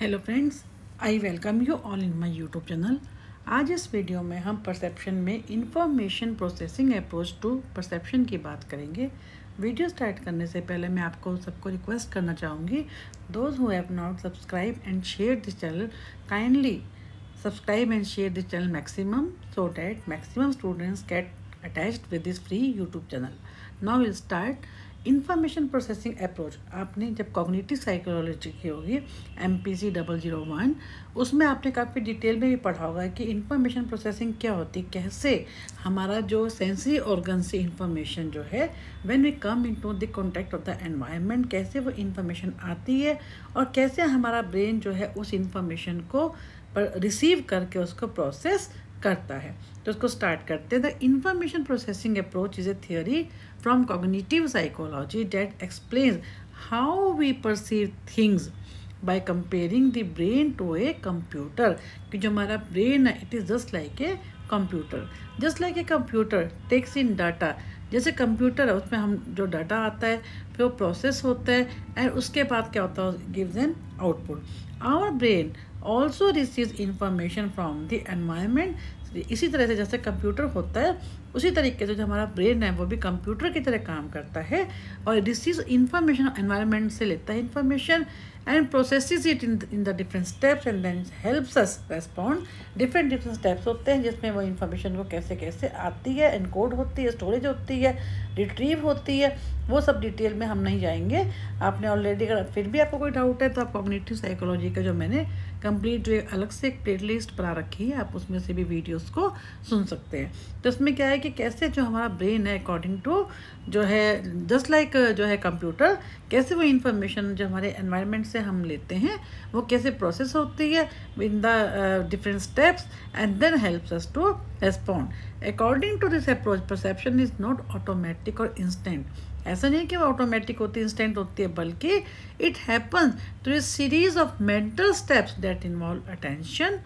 Hello friends, I welcome you all in my YouTube channel. आज इस video में हम परसेप्शन में information processing approach to perception की बात करेंगे। वीडियो स्टार्ट करने से पहले मैं आपको सबको रिक्वेस्ट करना चाहूँगी, those who have not subscribe and share this channel, kindly subscribe and share this channel maximum so that maximum students get attached with this free YouTube channel. Now we'll start. Information processing approach आपने जब cognitive psychology की होगी MPC 001, उसमें आपने काफ़ी detail में भी पढ़ा होगा कि इंफॉर्मेशन प्रोसेसिंग क्या होती है, कैसे हमारा जो सेंसरी ऑर्गन से इंफॉर्मेशन जो है when we come into the context of the environment, कैसे वो इंफॉर्मेशन आती है और कैसे हमारा ब्रेन जो है उस इंफॉर्मेशन को रिसीव करके उसको प्रोसेस करता है। तो उसको स्टार्ट करते हैं। The information processing approach is a theory from cognitive psychology that explains how we perceive things by comparing the brain to a computer. कि जो हमारा ब्रेन है it is just like a computer. Just like a computer takes in data, जैसे computer है उसमें हम जो data आता है फिर वो प्रोसेस होता है एंड उसके बाद क्या होता है, gives an output. Our brain also receives information from the environment. इसी तरह से जैसे कंप्यूटर होता है उसी तरीके से जो हमारा ब्रेन है वो भी कंप्यूटर की तरह काम करता है और रिसीव्स इंफॉर्मेशन एनवायरनमेंट से लेता है information and processes it in the different steps and then helps us respond। different steps होते हैं जिसमें वो इंफॉर्मेशन को कैसे कैसे आती है, एनकोड होती है, स्टोरेज होती है, रिट्रीव होती है, वो सब डिटेल में हम नहीं जाएंगे। आपने ऑलरेडी, अगर फिर भी आपको कोई डाउट है तो आप कॉग्निटिव साइकोलॉजी का जो मैंने कंप्लीट जो अलग से एक प्लेलिस्ट बना रखी है, आप उसमें से भी वीडियोस को सुन सकते हैं। तो इसमें क्या है कि कैसे जो हमारा ब्रेन है अकॉर्डिंग टू जो है जस्ट लाइक जो है कंप्यूटर, कैसे वो इंफॉर्मेशन जो हमारे एनवायरनमेंट से हम लेते हैं वो कैसे प्रोसेस होती है in the different steps and then helps us to respond. According to this approach perception is not automatic और इंस्टेंट। ऐसा नहीं कि वो ऑटोमेटिक होती है, इंस्टेंट होती है, बल्कि it happens through a series of mental steps that involve attention,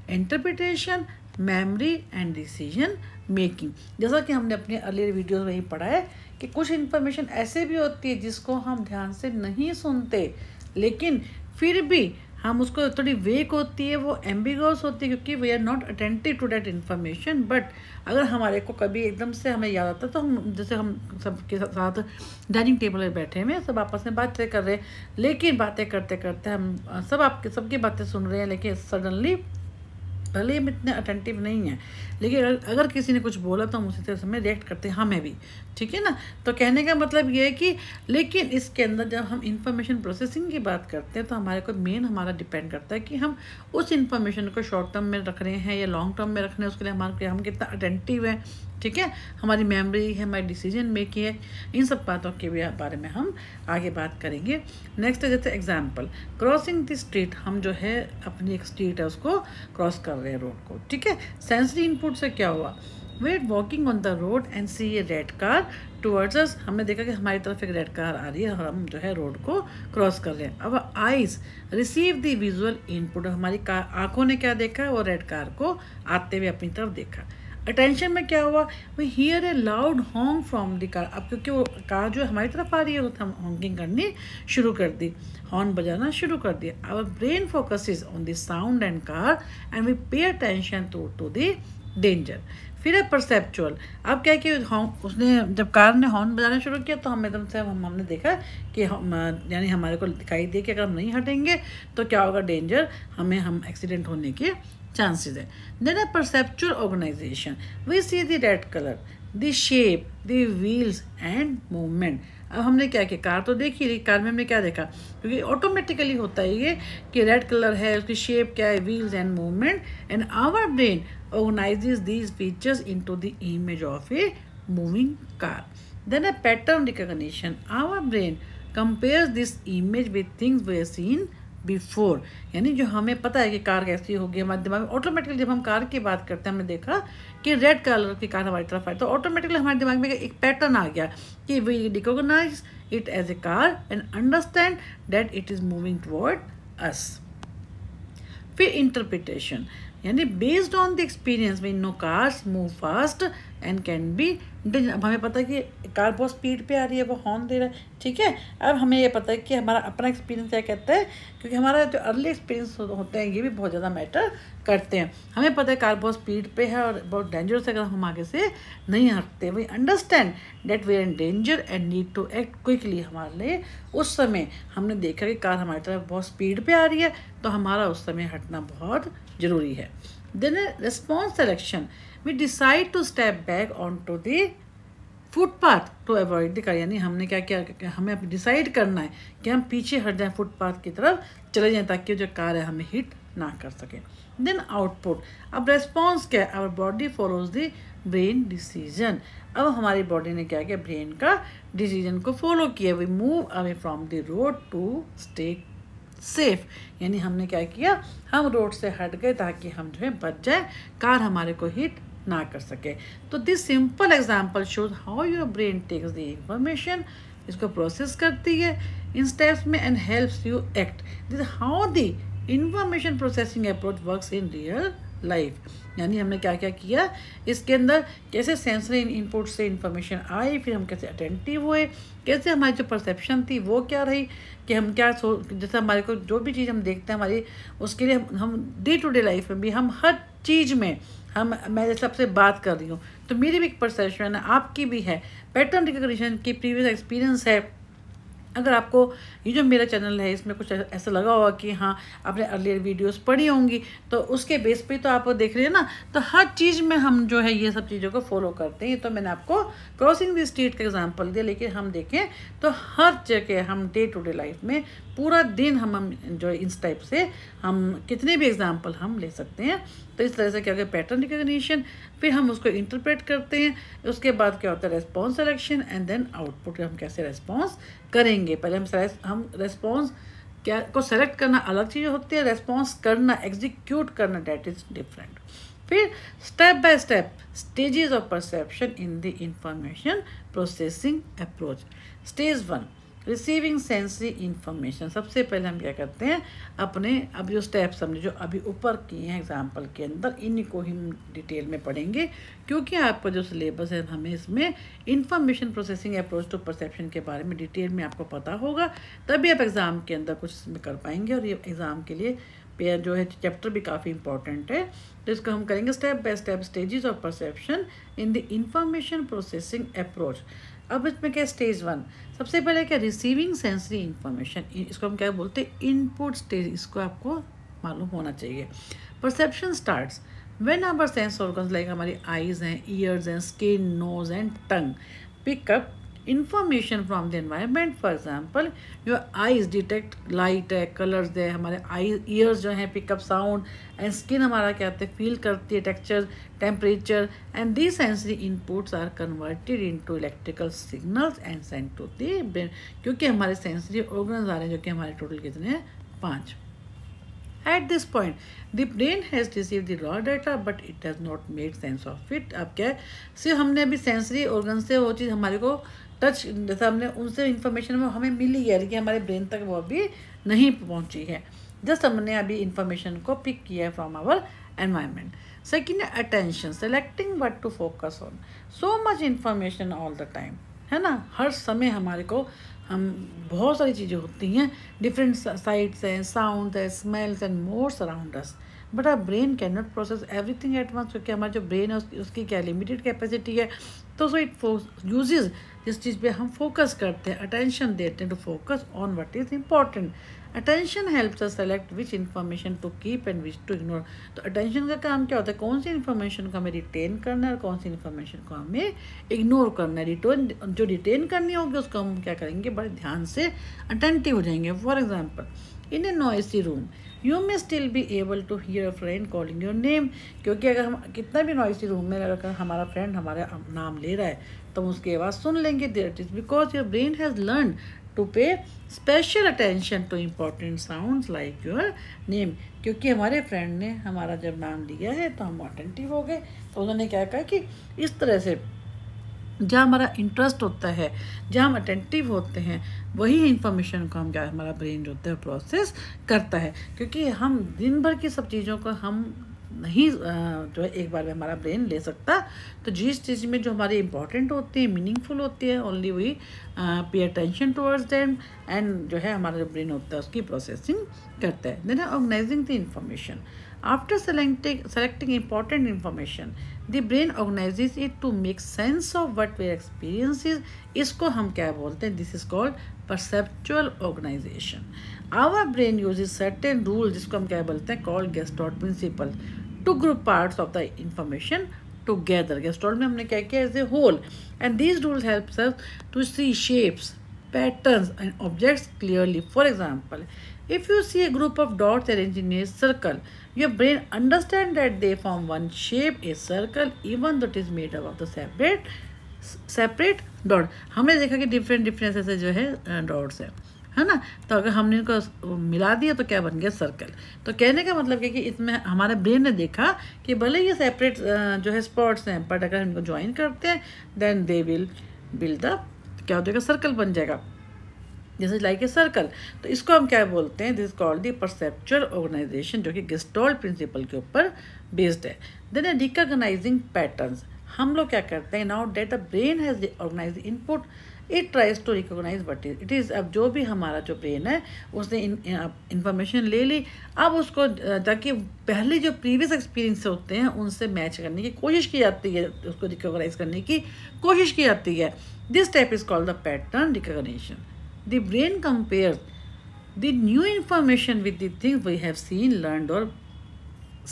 interpretation, memory and decision making. जैसा कि हमने अपने अर्लियर वीडियोस में ही पढ़ा है कि कुछ इन्फॉर्मेशन ऐसे भी होती है जिसको हम ध्यान से नहीं सुनते, लेकिन फिर भी हम उसको थोड़ी वेक होती है, वो एम्बिगस होती है क्योंकि we are not attentive to that information. But अगर हमारे को कभी एकदम से हमें याद आता है तो हम, जैसे हम सबके साथ डाइनिंग टेबल पर बैठे हुए सब आपस में बातें कर रहे हैं, लेकिन बातें करते करते हम सबकी बातें सुन रहे हैं, लेकिन सडनली भले हम इतने अटेंटिव नहीं हैं, लेकिन अगर किसी ने कुछ बोला तो हम उसी तरह से रिएक्ट करते हैं, हमें भी, ठीक है ना। तो कहने का मतलब ये है कि लेकिन इसके अंदर जब हम इंफॉर्मेशन प्रोसेसिंग की बात करते हैं तो हमारे को मेन हमारा डिपेंड करता है कि हम उस इंफॉर्मेशन को शॉर्ट टर्म में रख रहे हैं या लॉन्ग टर्म में रख रहे हैं, उसके लिए हमारे हम कितना अटेंटिव हैं, ठीक है, हमारी मेमोरी है, हमारी डिसीजन मेकिंग है, इन सब बातों के भी बारे में हम आगे बात करेंगे। नेक्स्ट है जैसे एग्जांपल क्रॉसिंग द स्ट्रीट, हम जो है अपनी एक स्ट्रीट है उसको क्रॉस कर रहे हैं रोड को, ठीक है। सेंसरी इनपुट से क्या हुआ, we are walking on the road and see a red car towards us. हमने देखा कि हमारी तरफ एक रेड कार आ रही है और हम जो है रोड को क्रॉस कर रहे हैं। अब eyes receive the visual input, हमारी आंखों ने क्या देखा, वो रेड कार को आते हुए अपनी तरफ देखा। अटेंशन में क्या हुआ, वी हियर ए लाउड हॉन्ग फ्रॉम द कार। अब क्योंकि वो कार जो हमारी तरफ आ रही है तो हम हॉन्किंग करनी शुरू कर दी, हॉर्न बजाना शुरू कर दिया। Our brain focuses on the sound and car and we pay attention to the danger. फिर है परसेप्चुअल। अब क्या है कि उसने जब कार ने हॉर्न बजाना शुरू किया तो हम एकदम से हमने देखा कि यानी हमारे को दिखाई दे कि अगर हम नहीं हटेंगे तो क्या होगा, डेंजर, हम एक्सीडेंट होने के चांसेस है। Then a perceptual organization, we see the red colour, the shape, the wheels and movement. अब हमने क्या किया, कार तो देखी, लेकिन कार में हमने क्या देखा, क्योंकि ऑटोमेटिकली होता है ये कि रेड कलर है, उसकी शेप क्या है, wheels and movement, and our brain organizes these features into the image of a moving car. Then a pattern recognition, our brain compares this image with things we have seen before। यानी जो हमें पता है कि car कैसी होगी, हमारे दिमाग में ऑटोमेटिकली जब हम कार की बात करते हैं, हमने देखा कि रेड कलर की कार हमारी तरफ आई तो ऑटोमेटिकली हमारे दिमाग में एक पैटर्न आ गया कि we recognize it as a car and understand that it is moving toward us. फिर इंटरप्रिटेशन, यानी based on the experience we know cars move fast and can be danger. अब हमें पता है कि कार बहुत स्पीड पे आ रही है, वो हॉर्न दे रहा है, ठीक है। अब हमें ये पता है कि हमारा अपना एक्सपीरियंस क्या कहता है, क्योंकि हमारा जो अर्ली एक्सपीरियंस होते हैं ये भी बहुत ज़्यादा मैटर करते हैं। हमें पता है कार बहुत स्पीड पे है और बहुत डेंजरस है, अगर हम आगे से नहीं हटते। We understand that we are in danger and need to act quickly. हमारे लिए उस समय हमने देखा कि कार हमारी तरफ बहुत स्पीड पे आ रही है, तो हमारा उस समय हटना बहुत ज़रूरी है। Then response selection, we decide to step back on to the footpath to avoid the car. यानी हमने क्या किया, हमें अब डिसाइड करना है कि हम पीछे हट जाएं, फुटपाथ की तरफ चले जाएं, ताकि जो कार है हमें हिट ना कर सके। देन आउटपुट, अब रेस्पॉन्स क्या है, our body follows the brain decision. अब हमारी बॉडी ने क्या किया, ब्रेन का डिसीजन को फॉलो किया। We move away from the road to stay safe. यानी हमने क्या किया, हम रोड से हट गए ताकि हम जो है बच जाए, कार हमारे को हिट ना कर सके। तो this simple example shows how your brain takes the information, इसको प्रोसेस करती है इन स्टेप्स में and helps you act. This how the information processing approach works in real life. यानी हमने क्या क्या किया, इसके अंदर कैसे सेंसरी इनपुट से इंफॉर्मेशन आई, फिर हम कैसे अटेंटिव हुए, कैसे हमारी जो परसेप्शन थी वो क्या रही, कि हम क्या जैसे हमारे को जो भी चीज़ हम देखते हैं हमारी, उसके लिए हम डे टू डे लाइफ में भी हम हर चीज़ में मैं जैसे आपसे बात कर रही हूँ तो मेरी भी एक परसेप्शन है, आपकी भी है, पैटर्न रिकग्निशन की प्रीवियस एक्सपीरियंस है। अगर आपको ये जो मेरा चैनल है इसमें कुछ ऐसा लगा होगा कि हाँ आपने अर्लियर वीडियोस पढ़ी होंगी, तो उसके बेस पे तो आप देख रहे हैं ना, तो हर चीज़ में हम जो है ये सब चीज़ों को फॉलो करते हैं। तो मैंने आपको क्रॉसिंग द स्ट्रीट का एग्जांपल दिया, लेकिन हम देखें तो हर जगह हम डे टू डे लाइफ में पूरा दिन हम जो इस टाइप से हम कितने भी एग्जाम्पल हम ले सकते हैं। तो इस तरह से क्या होगा, पैटर्न रिकग्निशन, फिर हम उसको इंटरप्रेट करते हैं, उसके बाद क्या होता है response selection and then output, हम कैसे रेस्पॉन्स करेंगे। पहले हम रेस्पॉन्स क्या को सेलेक्ट करना अलग चीज़ होती है, रेस्पॉन्स करना एग्जीक्यूट करना दैट इज डिफरेंट। फिर step by step stages of perception in the information processing approach. Stage 1 receiving sensory information. सबसे पहले हम क्या करते हैं, अपने अब जो स्टेप्स हमने जो अभी ऊपर किए हैं एग्जाम्पल के अंदर, इन्हीं को हम डिटेल में पढ़ेंगे, क्योंकि आपका जो सिलेबस है हमें इसमें information processing approach to perception के बारे में डिटेल में आपको पता होगा, तभी आप एग्ज़ाम के अंदर कुछ इसमें कर पाएंगे। और ये एग्ज़ाम के लिए जो है चैप्टर भी काफ़ी इंपॉर्टेंट है, तो इसको हम करेंगे step by step stages of perception in the information processing approach. अब इसमें क्या स्टेज 1, सबसे पहले क्या रिसीविंग सेंसरी इंफॉर्मेशन, इसको हम क्या बोलते हैं इनपुट स्टेज, इसको आपको मालूम होना चाहिए। Perception starts when our sense organs like हमारी आईज हैं, ईयर्स हैं, skin, nose and tongue pick up information from the environment. For example your eyes detect light है, कलर्स है, हमारे आई ईयर्स जो हैं पिकअप साउंड, एंड स्किन हमारा क्या होता है फील करती है texture, temperature, and the sensory inputs are converted into electrical signals and send to the brain. क्योंकि हमारे सेंसरी ऑर्गन्स आ रहे हैं जो कि हमारे टोटल कितने हैं 5। At this point, the brain has received the raw data, but it has not made sense of it. अब क्या है, सिर्फ हमने अभी सेंसरी ऑर्गन से वो चीज़ हमारे को टच, जैसा हमने उनसे इंफॉर्मेशन में हमें मिली है, लेकिन हमारे ब्रेन तक वो अभी नहीं पहुंची है। जस्ट हमने अभी इंफॉर्मेशन को पिक किया है फ्रॉम आवर एनवायरनमेंट। सेकेंड है attention, selecting what to focus on. So much information all the time, है ना, हर समय हमारे को हम बहुत सारी चीज़ें होती हैं, डिफरेंट साइट्स हैं, साउंड है, smells and more surround us, but our brain can not process everything at once. क्योंकि हमारा जो ब्रेन है उसकी क्या लिमिटेड कैपेसिटी है, तो सो इट यूजेज जिस चीज़ पे हम फोकस करते हैं, अटेंशन देते हैं, to focus on what is important. Attention helps us select which information to keep and which to ignore. तो अटेंशन का काम क्या होता है, कौन सी इन्फॉर्मेशन को हमें रिटेन करना है और कौन सी इन्फॉर्मेशन को हमें इग्नोर करना है। जो रिटेन करनी होगी उसको हम क्या करेंगे, बड़े ध्यान से अटेंटिव हो जाएंगे। For example in a noisy room you may still be able to hear a friend calling your name. क्योंकि अगर हम कितना भी नॉइसी रूम में अगर हमारा फ्रेंड हमारा नाम ले रहा है तो हम उसकी आवाज़ सुन लेंगे। That is because your brain has learn to pay special attention to important sounds like your name. क्योंकि हमारे फ्रेंड ने हमारा जब नाम लिया है तो हम अटेंटिव हो गए। तो उन्होंने क्या कहा कि इस तरह से जहाँ हमारा इंटरेस्ट होता है, जहाँ हम अटेंटिव होते हैं, वही इन्फॉर्मेशन को हम क्या हमारा ब्रेन जो होता है प्रोसेस करता है। क्योंकि हम दिन भर की सब चीज़ों को हम नहीं जो है एक बार में हमारा ब्रेन ले सकता। तो जिस चीज़ में जो हमारी इंपॉर्टेंट होती है, मीनिंगफुल होती है, only we pay attention towards them and जो है हमारा जो ब्रेन होता है उसकी प्रोसेसिंग करता है। Then organizing the information, after selecting important information the brain organizes it to make sense of what we experiences। इसको हम क्या बोलते हैं, this is called perceptual organization। our brain uses certain rules, जिसको हम क्या बोलते हैं, called Gestalt principle, to group parts of the information together। Gestalt में हमने क्या किया, as a whole, and these rules helps us to see shapes, patterns and objects clearly। For example, if you see a group of dots arranged in a circle, your brain understands that they form one shape, a circle, even though it is made up of the separate dot। हमने देखा कि different ऐसे जो है dots है ना, तो अगर हमने इनको मिला दिया तो क्या बन गया, सर्कल। तो कहने का मतलब है कि इसमें हमारे ब्रेन ने देखा कि भले ये सेपरेट जो है स्पॉट्स हैं, बट अगर इनको ज्वाइन करते हैं then they will build the क्या हो जाएगा, सर्कल बन जाएगा, जैसे लाइक ए सर्कल। तो इसको हम क्या बोलते हैं, this called the perceptual organization, जो कि गेस्टॉल्ट प्रिंसिपल के ऊपर बेस्ड है। देन रिकॉग्नाइजिंग पैटर्न्स, हम लोग क्या करते हैं, now that the brain has organize input it tries to recognize what it is. अब जो भी हमारा जो ब्रेन है उसने इंफॉर्मेशन ले ली, अब उसको ताकि पहले जो प्रीवियस एक्सपीरियंस होते हैं उनसे मैच करने की कोशिश की जाती है, उसको रिकॉग्नाइज करने की कोशिश की जाती है। This type is called the pattern recognition. The brain compares the new information with the things we have seen, learned or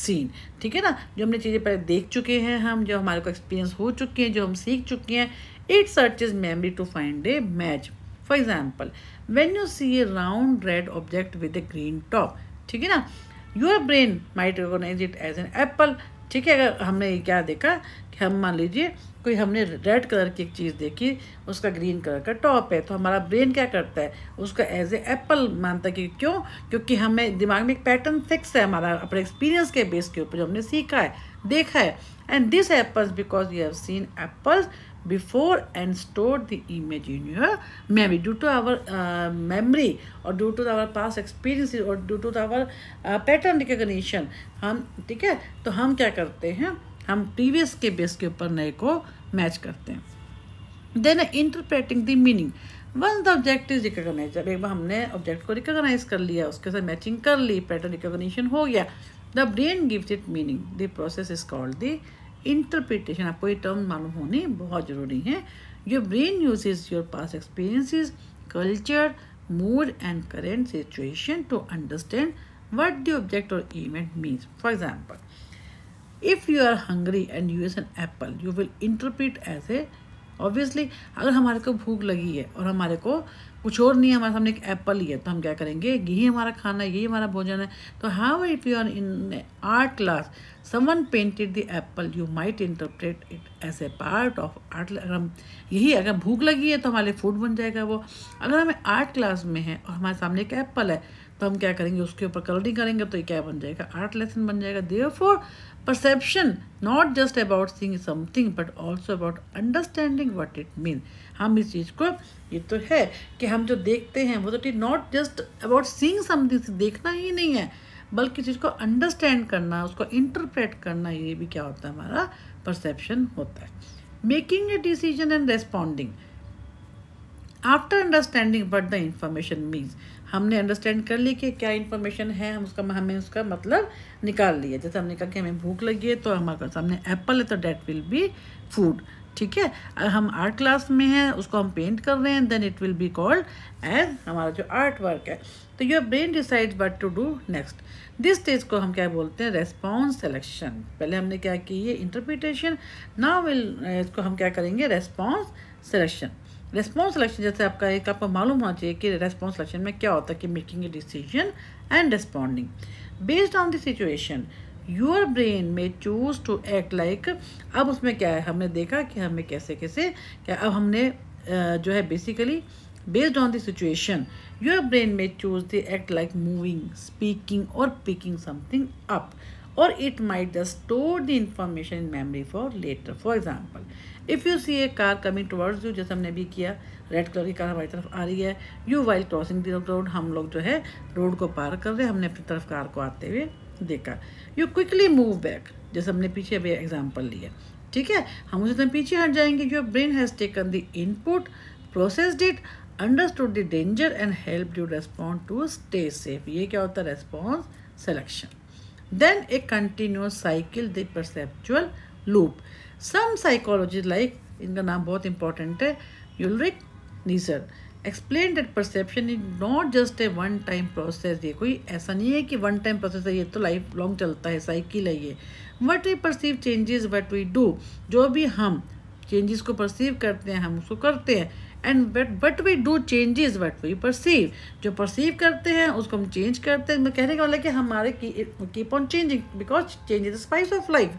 seen। ठीक है ना, जो हमने चीज़ें पहले देख चुके हैं, हम जो हमारे को एक्सपीरियंस हो चुके हैं, जो हम सीख चुके हैं, it searches memory to find a match। For example, when you see a round red object with a green top, ठीक है ना, your brain might recognize it as an apple। ठीक है, अगर हमने क्या देखा कि हम मान लीजिए कोई हमने रेड कलर की एक चीज़ देखी, उसका ग्रीन कलर का टॉप है, तो हमारा ब्रेन क्या करता है, उसको एज ए एप्पल मानता है। कि क्यों, क्योंकि हमें दिमाग में एक पैटर्न फिक्स है हमारा अपने एक्सपीरियंस के बेस के ऊपर, जो हमने सीखा है, देखा है। And this apples because you have seen apples before and stored the image in your memory due to our memory or due to our past experiences or due to our pattern recognition। हम ठीक है, तो हम क्या करते हैं, हम previous के बेस के ऊपर नए को मैच करते हैं। Then interpreting the meaning, once the object is recognize, जब एक बार हमने ऑब्जेक्ट को रिकॉग्नाइज कर लिया, उसके साथ मैचिंग कर ली, पैटर्न रिकॉग्निशन हो गया, the brain gives it meaning. The process is called the interpretation. आपको ये टर्म मालूम होनी बहुत ज़रूरी है। Your brain uses your past experiences, culture, mood and current situation to understand what the object और event means. For example, if you are hungry and you is an apple, you will interpret as a, obviously अगर हमारे को भूख लगी है और हमारे को कुछ और नहीं है, हमारे सामने एक एप्पल ही है, तो हम क्या करेंगे, यही हमारा खाना है, यही हमारा भोजन है। तो how if you are in art class, someone painted the apple, you might interpret it as a part of art. अगर हम यही अगर भूख लगी है तो हमारे फूड बन जाएगा वो। अगर हमें आर्ट क्लास में है और हमारे सामने एक एप्पल है, तो हम क्या करेंगे, उसके ऊपर कलरिंग करेंगे, तो ये क्या बन जाएगा, आर्ट लेसन बन जाएगा। Therefore perception not just about seeing something but also about understanding what it mean. हम इस चीज़ को, ये तो है कि हम जो देखते हैं वो तो not just about seeing something, देखना ही नहीं है, बल्कि चीज़ को अंडरस्टैंड करना, उसको इंटरप्रेट करना, ये भी क्या होता है, हमारा परसेप्शन होता है। Making a decision and responding, after understanding what the information means, हमने अंडरस्टैंड कर ली कि क्या इन्फॉर्मेशन है, हमें उसका मतलब निकाल लिया। जैसे हमने कहा कि हमें भूख लगी है तो हमारे सामने एप्पल है, तो डेट विल बी फूड। ठीक है, अगर हम आर्ट क्लास में हैं, उसको हम पेंट कर रहे हैं, then it will be called as हमारा जो आर्ट वर्क है। तो your brain decides what to do next. This stage को हम क्या बोलते हैं, रेस्पॉन्स सिलेक्शन। पहले हमने क्या की, ये इंटरप्रिटेशन, नाउ इसको हम क्या करेंगे, रेस्पॉन्स सिलेक्शन। रेस्पॉन्स सिलेक्शन जैसे आपको मालूम होना चाहिए कि रेस्पॉन्स सिलेक्शन में क्या होता है, कि making a decision and responding based on the situation, your brain में चूज टू एक्ट लाइक। अब उसमें क्या है, हमने देखा कि हमें कैसे कैसे क्या, अब हमने जो है basically based on the situation, your brain में choose the act like moving, speaking और picking something up, or it might just store the information in memory for later. For example, if you see a car coming towards you, जैसे हमने भी किया, red colour की car हमारी तरफ आ रही है, you while crossing the road, हम लोग जो है रोड को पार कर रहे हैं, हमने अपनी तरफ कार को आते हुए देखा, यू क्विकली मूव बैक, जैसे हमने पीछे अभी एग्जाम्पल लिया, ठीक है, हम उसी तरह पीछे हट जाएंगे। Your brain has taken the input, processed it, understood the danger and help you respond to stay safe. ये क्या होता है? Response selection. Then a continuous cycle, the perceptual loop. Some psychology like, इनका नाम बहुत इंपॉर्टेंट है, Ulric Neisser, explain that perception is not just a one time process. ये कोई ऐसा नहीं है कि वन टाइम प्रोसेस है, ये तो लाइफ लॉन्ग चलता है, साइकिल है ये। What we perceive changes what we do, जो भी हम चेंजेस को परसीव करते हैं हम उसको करते हैं, and but we do changes what we perceive, जो परसीव करते हैं उसको हम चेंज करते हैं। मैं कहने का मतलब कि हमारे keep on changing, because change is the spice of life.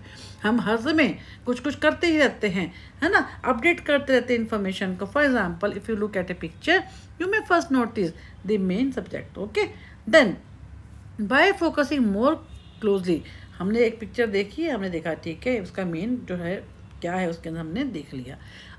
हम हर समय कुछ कुछ करते ही रहते हैं, है ना, अपडेट करते रहते हैं इन्फॉर्मेशन को। For example, if you look at a picture you may first notice the main subject, okay, then by focusing more closely, हमने एक पिक्चर देखी है, हमने देखा ठीक है उसका मेन जो है क्या है उसके अंदर हमने देख लिया।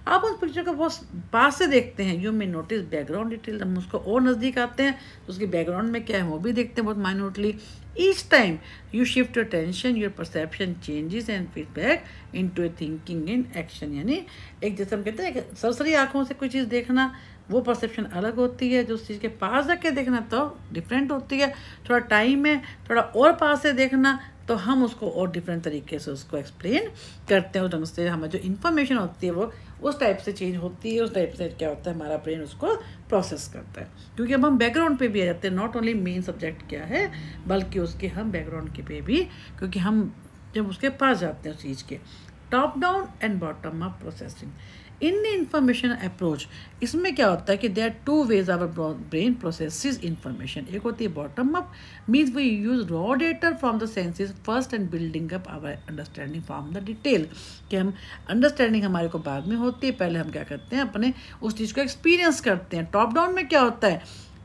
आप उस पिक्चर को बहुत पास से देखते हैं, you may notice background detail, हम उसको और नज़दीक आते हैं तो उसके बैकग्राउंड में क्या है वो भी देखते हैं बहुत minutely. Each time you shift your tension, your perception changes and feedback into a thinking in action. यानी एक जैसे हम कहते हैं कि सरसरी आँखों से कोई चीज़ देखना वो परसेप्शन अलग होती है, जो उस चीज़ के पास जाके देखना तो डिफरेंट होती है। थोड़ा टाइम है, थोड़ा और पास से देखना तो हम उसको और डिफरेंट तरीके से उसको एक्सप्लेन करते हैं, उस ढंग से हमारी जो इन्फॉर्मेशन होती है वो उस टाइप से चेंज होती है, उस टाइप से क्या होता है हमारा ब्रेन उसको प्रोसेस करता है। क्योंकि अब हम बैकग्राउंड पे भी आ जाते हैं, नॉट ओनली मेन सब्जेक्ट क्या है बल्कि उसके हम बैकग्राउंड के पे भी, क्योंकि हम जब उसके पास जाते हैं उस चीज़ के। Top down and bottom up processing in the information approach, इसमें क्या होता है कि there are two ways our brain processes information. एक होती है bottom up, means we use raw data from the senses first and building up our understanding from the detail, कि हम अंडरस्टैंडिंग हमारे को बाद में होती है, पहले हम क्या करते हैं अपने उस चीज़ को एक्सपीरियंस करते हैं। टॉप डाउन में क्या होता है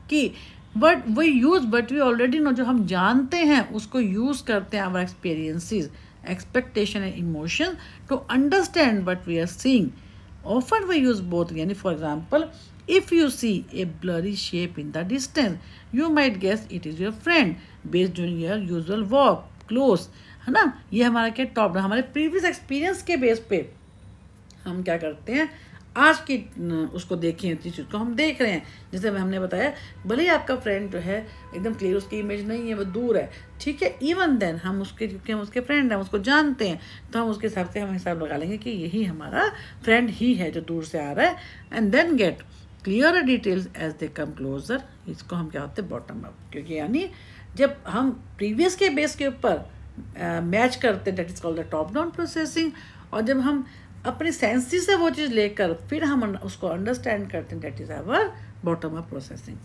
कि but we use but we already know, जो हम जानते हैं उसको यूज़ करते हैं our experiences, expectation and emotion to understand what we are seeing. Often we use both. Yani for example, if you see a blurry shape in the distance, you might guess it is your friend based on your usual walk, clothes, है ना। ये हमारा क्या top down, हमारे previous experience के base पे हम क्या करते हैं आज की उसको देखें, इस चीज़ को हम देख रहे हैं। जैसे हमने बताया भले ही आपका फ्रेंड जो है एकदम क्लियर उसकी इमेज नहीं है, वो दूर है, ठीक है, इवन देन हम उसके, क्योंकि हम उसके फ्रेंड हैं, उसको जानते हैं, तो हम उसके हिसाब से हम हिसाब लगा लेंगे कि यही हमारा फ्रेंड ही है जो दूर से आ रहा है। And then get clear details as they come closer, इसको हम क्या होते हैं बॉटम अप। क्योंकि यानी जब हम प्रीवियस के बेस के ऊपर मैच करते हैं, that is called the top down processing. और जब हम अपने सेंसेस से वो चीज़ लेकर फिर हम उसको अंडरस्टैंड करते हैं, that is our bottom up processing.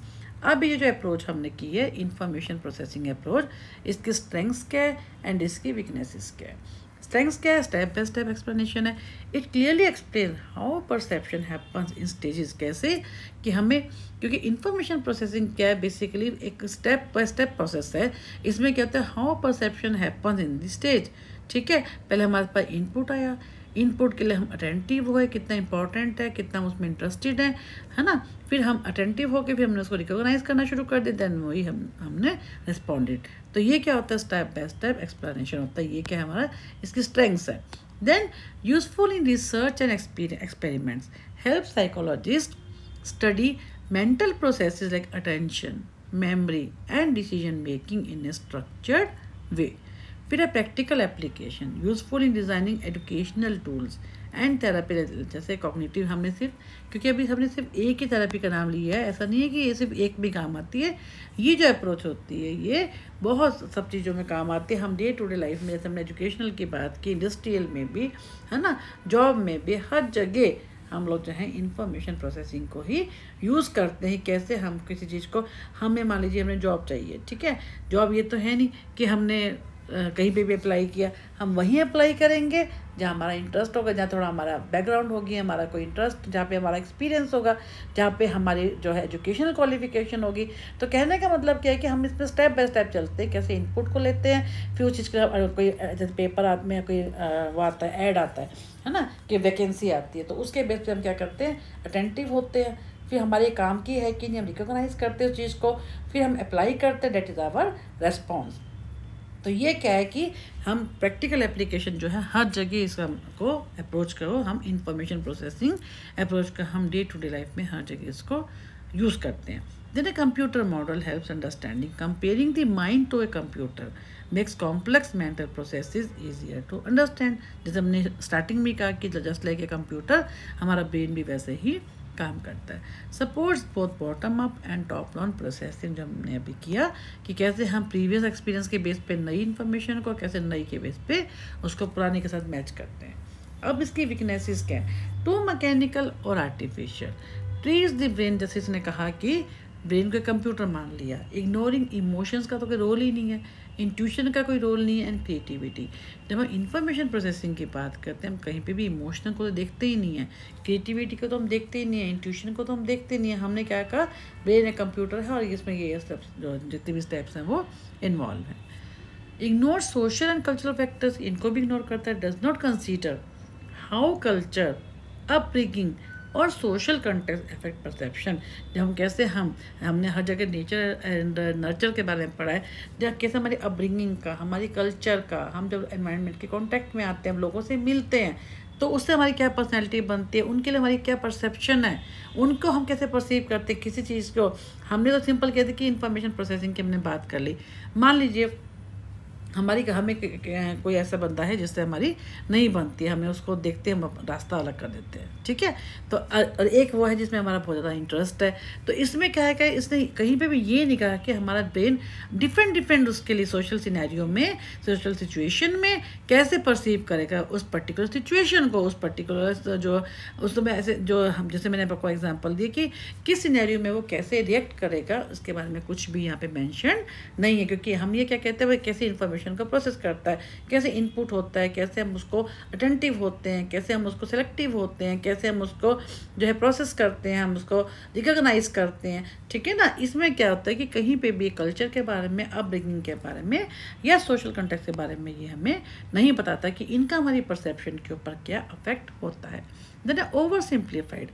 अब ये जो अप्रोच हमने की है इंफॉर्मेशन प्रोसेसिंग अप्रोच, इसकी स्ट्रेंथ्स क्या है एंड इसकी वीकनेसेस क्या है। स्ट्रेंथ्स क्या है? स्टेप बाय स्टेप एक्सप्लेनेशन है। It clearly explain how perception happens in stages, कैसे कि हमें, क्योंकि इंफॉर्मेशन प्रोसेसिंग क्या है बेसिकली एक स्टेप बाय स्टेप प्रोसेस है। इसमें क्या होता है how perception happens in the stage, ठीक है। पहले हमारे पास इनपुट आया, इनपुट के लिए हम अटेंटिव हुए, कितना इंपॉर्टेंट है, कितना उसमें इंटरेस्टेड है ना। फिर हम अटेंटिव होकर फिर हमने उसको रिकॉग्नाइज करना शुरू कर दिया, देन वही हमने रिस्पॉन्डेड। तो ये क्या होता है स्टेप बाय स्टेप एक्सप्लेनेशन होता है। ये क्या है हमारा इसकी स्ट्रेंथ्स है। Then useful in research and experiments, help psychologist study mental processes like attention, memory and decision making in a structured way. फिर है practical application, useful in designing educational tools and therapy. जैसे cognitive हमने सिर्फ, क्योंकि अभी हमने सिर्फ एक ही थेरेपी का नाम लिया है, ऐसा नहीं है कि ये सिर्फ एक भी काम आती है। ये जो अप्रोच होती है ये बहुत सब चीज़ों में काम आती है। हम डे टू डे लाइफ में, जैसे हमने एजुकेशनल की बात की, इंडस्ट्रियल में भी है ना, जॉब में भी, हर जगह हम लोग जो है इंफॉर्मेशन प्रोसेसिंग को ही यूज़ करते हैं। कैसे हम किसी चीज़ को, हमें मान लीजिए हमें जॉब चाहिए, ठीक है, जॉब ये तो है नहीं कि हमने कहीं पे भी अप्लाई किया, हम वहीं अप्लाई करेंगे जहाँ हमारा इंटरेस्ट होगा, जहाँ थोड़ा हमारा बैकग्राउंड होगी, हमारा कोई इंटरेस्ट, जहाँ पे हमारा एक्सपीरियंस होगा, जहाँ पे हमारी जो है एजुकेशनल क्वालिफिकेशन होगी। तो कहने का मतलब क्या है कि हम इसमें स्टेप बाय स्टेप चलते हैं, कैसे इनपुट को लेते हैं, फिर उस चीज़ का कोई जैसे पेपर में कोई वो आता है, ऐड आता है ना, कि वैकेंसी आती है, तो उसके बेस पे हम क्या करते हैं अटेंटिव होते हैं। फिर हमारे काम की है कि नहीं, हम रिकॉग्नाइज करते हैं उस चीज़ को, फिर हम अप्लाई करते हैं, दैट इज़ आवर रेस्पॉन्स। तो ये क्या है कि हम प्रैक्टिकल एप्लीकेशन जो है हर जगह इसको अप्रोच करो, हम इंफॉर्मेशन प्रोसेसिंग अप्रोच का हम डे टू डे लाइफ में हर जगह इसको यूज़ करते हैं. Then a computer model helps understanding. Comparing the mind to a computer makes complex mental processes easier to understand. जैसे हमने स्टार्टिंग में कहा कि जस्ट लाइक ए कंप्यूटर हमारा ब्रेन भी वैसे ही काम करता है. Supports both bottom up and top down processing, जो हमने अभी किया कि कैसे हम प्रीवियस एक्सपीरियंस के बेस पे नई इन्फॉर्मेशन को कैसे नई के बेस पे उसको पुराने के साथ मैच करते हैं. अब इसकी वीकनेसेस क्या है? टू मैकेनिकल और आर्टिफिशियल. ट्रीज द ब्रेन, जैसे इसने कहा कि ब्रेन को कंप्यूटर मान लिया. इग्नोरिंग इमोशंस का तो कोई रोल ही नहीं है, इंट्यूशन का कोई रोल नहीं है, एंड क्रिएटिविटी. जब हम इंफॉर्मेशन प्रोसेसिंग की बात करते हैं हम कहीं पे भी इमोशनल को तो देखते ही नहीं है, क्रिएटिविटी को तो हम देखते ही नहीं है, इंट्यूशन को तो हम देखते नहीं है. हमने क्या कहा, ब्रेन एक कंप्यूटर है और इसमें ये स्टेप्स जो जितने भी स्टेप्स हैं वो इन्वॉल्व हैं. Ignore social and cultural factors, इनको भी इग्नोर करता है. Does not consider how culture, upbringing और सोशल कंटेक्स्ट अफेक्ट परसेप्शन. जब हम कैसे हमने हर जगह नेचर एंड नर्चर के बारे में पढ़ा है, जब कैसे हमारी अपब्रिंगिंग का, हमारी कल्चर का, हम जब एनवायरनमेंट के कांटेक्ट में आते हैं, हम लोगों से मिलते हैं, तो उससे हमारी क्या पर्सनैलिटी बनती है, उनके लिए हमारी क्या परसेप्शन है, उनको हम कैसे परसीव करते हैं किसी चीज़ को. हमने तो सिंपल कहते कि इंफॉर्मेशन प्रोसेसिंग की हमने बात कर ली. मान लीजिए हमें कोई ऐसा बंदा है जिससे हमारी नहीं बनती है, हमें उसको देखते हम रास्ता अलग कर देते हैं, ठीक है. तो और एक वो है जिसमें हमारा बहुत ज़्यादा इंटरेस्ट है. तो इसमें क्या है कि इसने कहीं पे भी ये नहीं कहा कि हमारा ब्रेन डिफरेंट उसके लिए सोशल सिनेरियो में, सोशल सिचुएशन में कैसे परसीव करेगा उस पर्टिकुलर सिचुएशन को, उस पर्टिकुलर जो उसमें ऐसे जो हम, जैसे मैंने आपको एग्जाम्पल दिए कि किस सिनेरियो में वो कैसे रिएक्ट करेगा, उसके बारे में कुछ भी यहाँ पे मेंशन नहीं है. क्योंकि हम ये क्या कहते हैं, कैसे इन्फॉर्मेशन को प्रोसेस करता है, कैसे इनपुट होता है, कैसे हम उसको अटेंटिव होते हैं, कैसे हम उसको सेलेक्टिव होते हैं, कैसे हम उसको जो है प्रोसेस करते हैं, हम उसको रिकॉग्नाइज करते हैं, ठीक है ना. इसमें क्या होता है कि कहीं पे भी कल्चर के बारे में, अपब्रिंगिंग के बारे में या सोशल कॉन्टेक्स्ट के बारे में ये हमें नहीं बताता कि इनका हमारी परसेप्शन के ऊपर क्या अफेक्ट होता है. Then oversimplified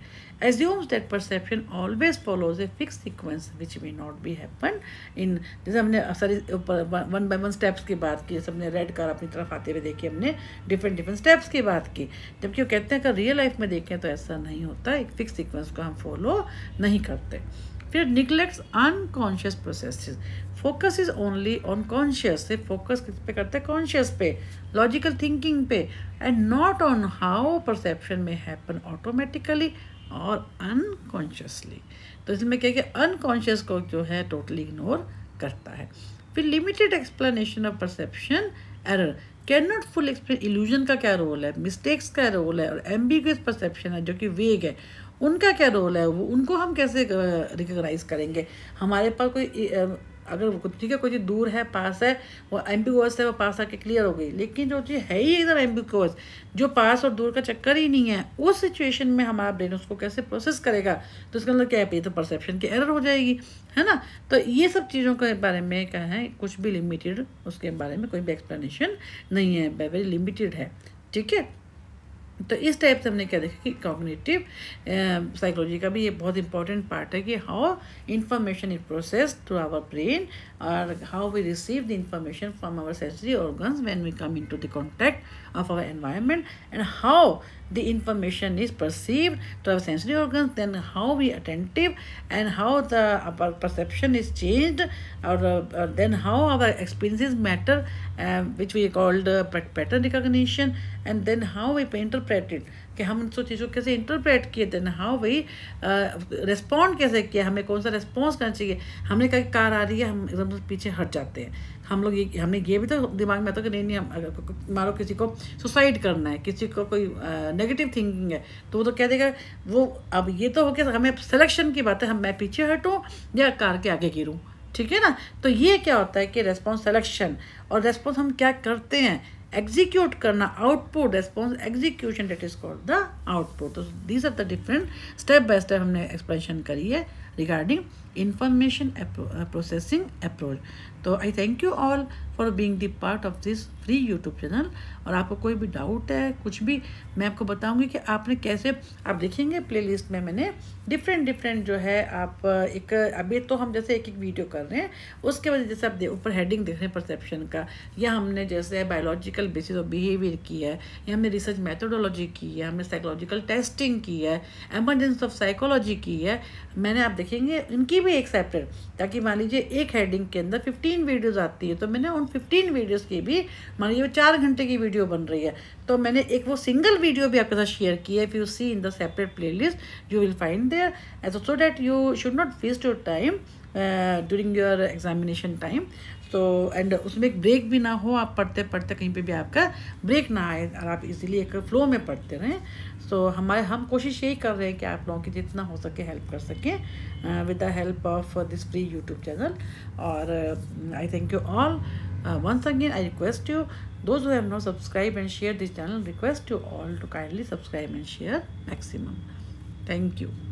assumes that perception always follows a fixed sequence which may not be happen in. जैसे हमने सारी ऊपर 1 by 1 स्टेप्स की बात की, सबने रेड कार अपनी तरफ आते हुए देखी, हमने डिफरेंट स्टेप्स की बात की. जबकि वो कहते हैं कि रियल लाइफ में देखें तो ऐसा नहीं होता, एक फिक्स सीक्वेंस को हम फॉलो नहीं करते. फिर neglects unconscious processes. Focus is only on conscious. से फोकस किस पे करते हैं? कॉन्शियस पे, लॉजिकल थिंकिंग पे, and not on how perception में हैपन ऑटोमेटिकली और अनकॉन्शियसली. तो इसमें क्या कि अनकॉन्शियस को जो है टोटली इग्नोर करता है. फिर limited explanation of perception error. Can not full explain. Illusion का क्या रोल है, मिस्टेक्स का रोल है, और एम्बिगुअस परसेप्शन है जो कि वेग है, उनका क्या रोल है, वो उनको हम कैसे रिकॉग्नाइज करेंगे. हमारे पास कोई अगर ठीक है कोई चीज़ दूर है, पास है, वो एम्बिगुअस है, वो पास आके क्लियर हो गई. लेकिन जो चीज़ है ही एकदम एम्बिगुअस, जो पास और दूर का चक्कर ही नहीं है, उस सिचुएशन में हमारा ब्रेन उसको कैसे प्रोसेस करेगा. तो इसका मतलब क्या है, तो परसेप्शन की एरर हो जाएगी, है ना. तो ये सब चीज़ों के बारे में क्या है, कुछ भी लिमिटेड, उसके बारे में कोई भी एक्सप्लेनेशन नहीं है, वेरी लिमिटेड है, ठीक है. तो इस टाइप से हमने क्या देखा कि कॉग्निटिव साइकोलॉजी का भी ये बहुत इंपॉर्टेंट पार्ट है कि how information is processed through our brain, और how we receive the information from our sensory organs when we come into the contact of our environment, and how the information is perceived to our sensory organs, then how we attentive, and how our perception is changed, or then how our experiences matter, which we called pattern recognition, and then how we interpret it, कि हम उन चीज़ों कैसे interpret किए, then how we respond कैसे किया, हमें कौन सा रिस्पॉन्स करना चाहिए. हमने कहा कार आ रही है, हम एकदम पीछे हट जाते हैं. हम लोग ये हमने ये भी तो दिमाग में आता कि नहीं हम अगर मानो किसी को सुसाइड करना है, किसी को कोई नेगेटिव थिंकिंग है, तो वो तो कह देगा वो. अब ये तो हो गया हमें सिलेक्शन की बात है, हम मैं पीछे हटूँ या कार के आगे गिरूँ, ठीक है ना. तो ये क्या होता है कि रेस्पॉन्स सिलेक्शन, और रेस्पॉन्स हम क्या करते हैं, एग्जीक्यूट करना, output, response execution, that is called the output. तो these are the different step by step हमने एक्सप्लेनेशन करी है रिगार्डिंग इंफॉर्मेशन प्रोसेसिंग अप्रोच. तो I thank you all for being the part of this free YouTube channel. और आपको कोई भी doubt है कुछ भी, मैं आपको बताऊंगी कि आपने कैसे, आप देखेंगे प्लेलिस्ट में मैंने डिफरेंट जो है, आप एक अभी तो हम जैसे एक वीडियो कर रहे हैं, उसके वजह जैसे आप ऊपर हेडिंग देख रहे हैं परसेप्शन का, या हमने जैसे बायोलॉजिकल बेसिस ऑफ बिहेवियर की है, या हमने रिसर्च मेथोडोलॉजी की है, हमने साइकोलॉजिकल टेस्टिंग की है, एमरजेंसी ऑफ साइकोलॉजी की है, मैंने आप देखेंगे इनकी भी एक सेपरेट, ताकि मान लीजिए एक हेडिंग के अंदर 15 वीडियोज़ आती है, तो मैंने उन 15 वीडियोज़ की भी, मान लीजिए 4 घंटे की वीडियो बन रही है, तो मैंने एक वो सिंगल वीडियो भी आपके साथ शेयर की है। If you see in the separate playlist you will find there, as so that you should not waste your time during your examination time. तो एंड उसमें एक ब्रेक भी ना हो, आप पढ़ते पढ़ते कहीं पे भी आपका ब्रेक ना आए और आप इजीली एक फ्लो में पढ़ते रहें। सो हम कोशिश यही कर रहे हैं कि आप लोगों की जितना हो सके हेल्प कर सकें with the help of this free YouTube channel. और I thank you all once again. I request you, those who have not subscribed and shared this channel, request you all to kindly subscribe and share maximum. Thank you.